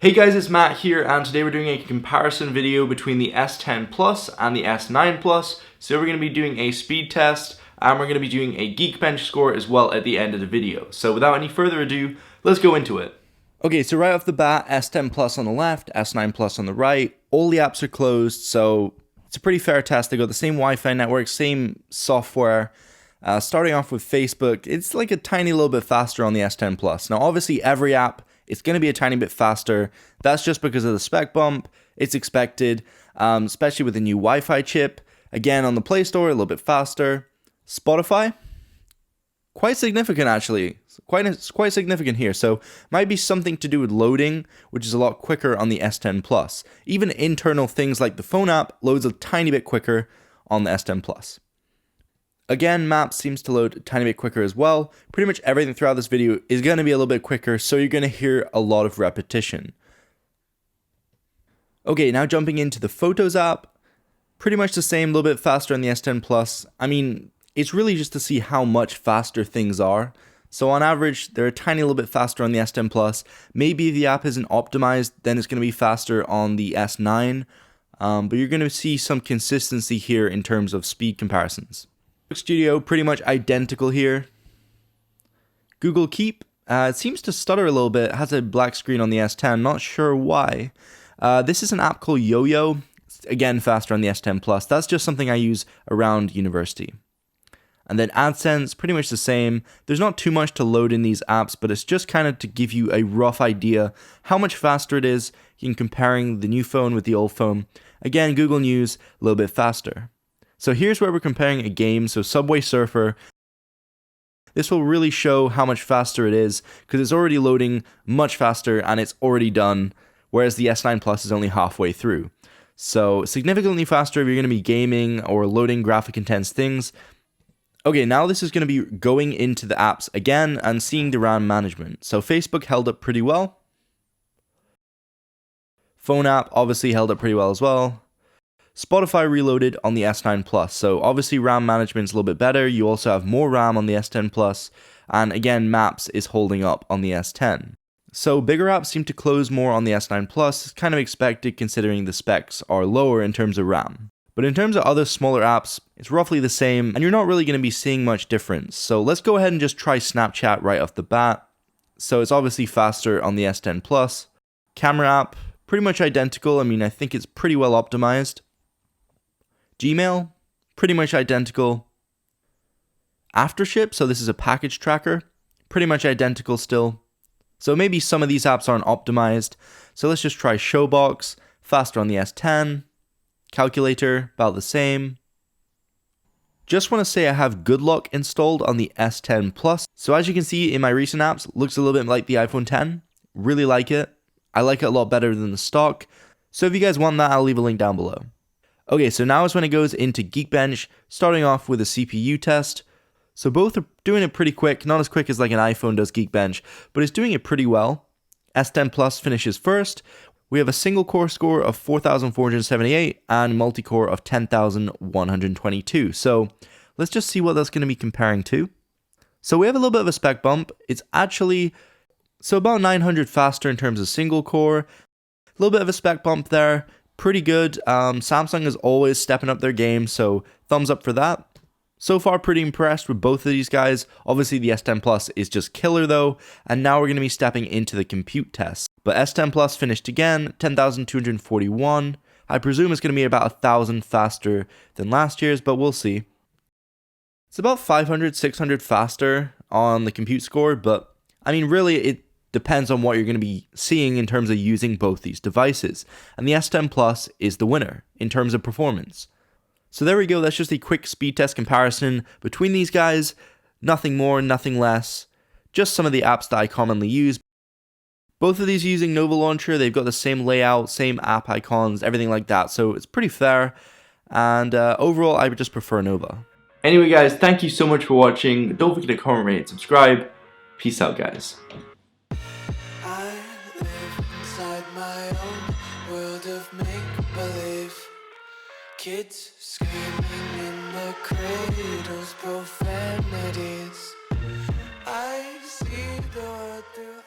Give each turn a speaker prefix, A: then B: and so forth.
A: Hey guys, it's Matt here, and today we're doing a comparison video between the S10 Plus and the S9 Plus. So we're going to be doing a speed test, and we're going to be doing a Geekbench score as well at the end of the video. So without any further ado, let's go into it. Okay, so right off the bat, S10 Plus on the left, S9 Plus on the right. All the apps are closed, so it's a pretty fair test. They got the same Wi-Fi network, same software. Starting off with Facebook, it's like a tiny little bit faster on the S10 Plus. Now obviously every app, it's going to be a tiny bit faster. That's just because of the spec bump. It's expected, especially with the new Wi-Fi chip. Again, on the Play Store, a little bit faster. Spotify, quite significant actually. Quite significant here. So might be something to do with loading, which is a lot quicker on the S10 Plus. Even internal things like the phone app loads a tiny bit quicker on the S10 Plus. Again, Maps seems to load a tiny bit quicker as well. Pretty much everything throughout this video is going to be a little bit quicker, so you're going to hear a lot of repetition. Okay, now jumping into the Photos app. Pretty much the same, a little bit faster on the S10 Plus. I mean, it's really just to see how much faster things are. So on average, they're a tiny little bit faster on the S10 Plus. Maybe if the app isn't optimized, then it's going to be faster on the S9. But you're going to see some consistency here in terms of speed comparisons. Studio, pretty much identical here. Google Keep, it seems to stutter a little bit. It has a black screen on the S10, not sure why. This is an app called Yo-Yo, again faster on the S10 Plus. That's just something I use around university. And then AdSense, pretty much the same. There's not too much to load in these apps, but it's just kind of to give you a rough idea how much faster it is in comparing the new phone with the old phone. Again, Google News, a little bit faster. So here's where we're comparing a game, so Subway Surfer. This will really show how much faster it is, because it's already loading much faster and it's already done, whereas the S9 Plus is only halfway through. So significantly faster if you're going to be gaming or loading graphic intense things. Okay, now this is going to be going into the apps again and seeing the RAM management. So Facebook held up pretty well. Phone app obviously held up pretty well as well. Spotify reloaded on the S9 Plus, so obviously RAM management's a little bit better. You also have more RAM on the S10 Plus, and again, Maps is holding up on the S10. So bigger apps seem to close more on the S9 Plus. It's kind of expected considering the specs are lower in terms of RAM. But in terms of other smaller apps, it's roughly the same, and you're not really going to be seeing much difference. So let's go ahead and just try Snapchat right off the bat. So it's obviously faster on the S10 Plus. Camera app, pretty much identical. I mean, I think it's pretty well optimized. Gmail, pretty much identical. Aftership, so this is a package tracker, pretty much identical still. So maybe some of these apps aren't optimized. So let's just try Showbox, faster on the S10. Calculator, about the same. Just want to say I have Good Lock installed on the S10 Plus. So as you can see in my recent apps, looks a little bit like the iPhone 10. Really like it. I like it a lot better than the stock. So if you guys want that, I'll leave a link down below. Okay, so now is when it goes into Geekbench, starting off with a CPU test. So both are doing it pretty quick, not as quick as like an iPhone does Geekbench, but it's doing it pretty well. S10 Plus finishes first. We have a single core score of 4,478 and multi-core of 10,122. So let's just see what that's going to be comparing to. So we have a little bit of a spec bump. It's actually, so about 900 faster in terms of single core. A little bit of a spec bump there. Pretty good. Samsung is always stepping up their game, so thumbs up for that. So far, pretty impressed with both of these guys. Obviously, the S10 Plus is just killer though, and now we're going to be stepping into the compute test. But S10 Plus finished again, 10,241. I presume it's going to be about 1,000 faster than last year's, but we'll see. It's about 500, 600 faster on the compute score, but I mean, really, it depends on what you're going to be seeing in terms of using both these devices. And the S10 Plus is the winner in terms of performance. So there we go, that's just a quick speed test comparison between these guys. Nothing more, nothing less. Just some of the apps that I commonly use. Both of these using Nova Launcher, they've got the same layout, same app icons, everything like that. So it's pretty fair. And overall, I would just prefer Nova. Anyway guys, thank you so much for watching. Don't forget to comment, rate, and subscribe. Peace out guys.
B: My own world of make-believe. Kids screaming in the cradles, profanities. I see the world through